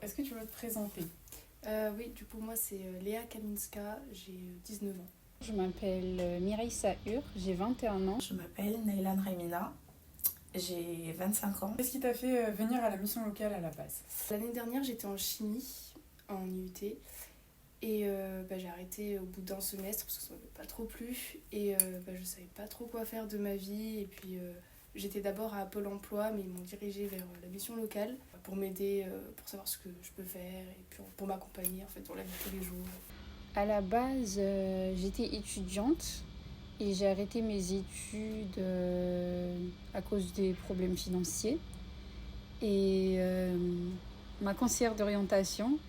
Est-ce que tu veux te présenter? Oui, du coup, moi, c'est Léa Kaminska, j'ai 19 ans. Je m'appelle Mireille Sahur, j'ai 21 ans. Je m'appelle Neylan Remina, j'ai 25 ans. Qu'est-ce qui t'a fait venir à la mission locale à la base? L'année dernière, j'étais en chimie, en IUT, et j'ai arrêté au bout d'un semestre parce que ça m'avait pas trop plu, et je savais pas trop quoi faire de ma vie, et puis j'étais d'abord à Pôle emploi, mais ils m'ont dirigée vers la mission locale pour m'aider, pour savoir ce que je peux faire, et puis pour m'accompagner en fait dans la vie de tous les jours. À la base, j'étais étudiante et j'ai arrêté mes études à cause des problèmes financiers. Et ma conseillère d'orientation,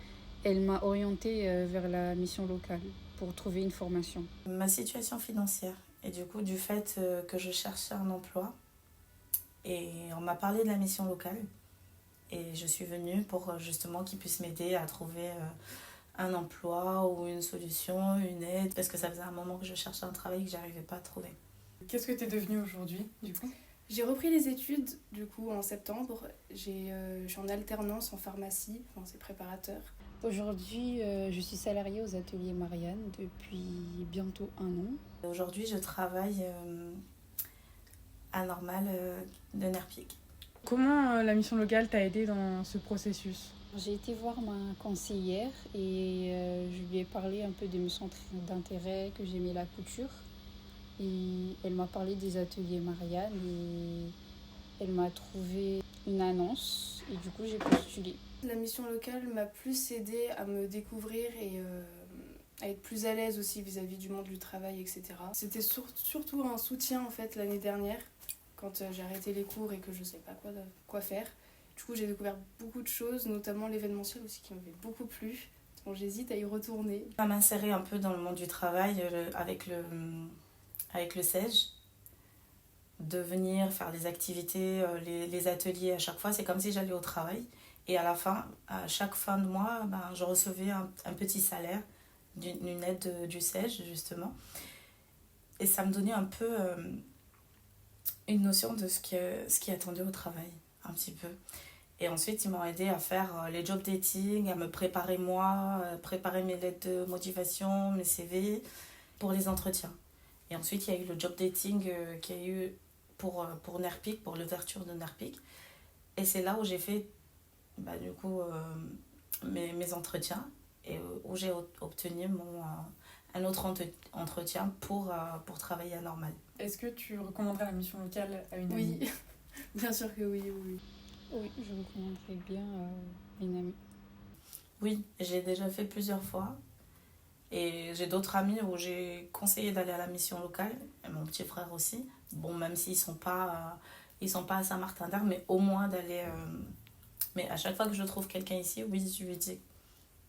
elle m'a orientée vers la mission locale pour trouver une formation. Ma situation financière, et du coup du fait que je cherchais un emploi, et on m'a parlé de la mission locale, et je suis venue pour justement qu'ils puissent m'aider à trouver un emploi ou une solution, une aide, parce que ça faisait un moment que je cherchais un travail que j'arrivais pas à trouver. Qu'est-ce que t'es devenue aujourd'hui, du coup? J'ai repris les études, du coup, en septembre. Je suis en alternance en pharmacie, enfin, c'est préparateur. Aujourd'hui, je suis salariée aux ateliers Marianne depuis bientôt 1 an. Aujourd'hui, je travaille à Normal de Nerpic. Comment la mission locale t'a aidé dans ce processus? J'ai été voir ma conseillère et je lui ai parlé un peu de mes centres d'intérêt, que j'aimais la couture. Et elle m'a parlé des ateliers Marianne et elle m'a trouvé une annonce et du coup j'ai postulé. La mission locale m'a plus aidée à me découvrir et à être plus à l'aise aussi vis-à-vis du monde du travail, etc. C'était surtout un soutien en fait l'année dernière, quand j'ai arrêté les cours et que je ne savais pas quoi faire. Du coup, j'ai découvert beaucoup de choses, notamment l'événementiel aussi qui m'avait beaucoup plu. Bon, j'hésite à y retourner. À m'insérer un peu dans le monde du travail avec le CEJ, de venir faire des activités, les ateliers à chaque fois, c'est comme si j'allais au travail. Et à la fin, à chaque fin de mois, je recevais un petit salaire d'une aide du CEJ, justement. Et ça me donnait un peu une notion de ce qui attendait au travail, un petit peu. Et ensuite, ils m'ont aidé à faire les job dating, à me préparer moi, préparer mes lettres de motivation, mes CV pour les entretiens. Et ensuite, il y a eu le job dating qu'il y a eu pour Nerpic, pour l'ouverture de Nerpic. Et c'est là où j'ai fait mes entretiens et où j'ai obtenu un autre entretien pour travailler à Normal. Est-ce que tu recommanderais la mission locale à une amie? Oui, bien sûr que oui. Oui, je recommanderais bien une amie. Oui, j'ai déjà fait plusieurs fois. Et j'ai d'autres amis où j'ai conseillé d'aller à la mission locale, et mon petit frère aussi. Bon, même s'ils sont pas à Saint-Martin-d'Arc, mais au moins d'aller. Mais à chaque fois que je trouve quelqu'un ici, oui, je lui dis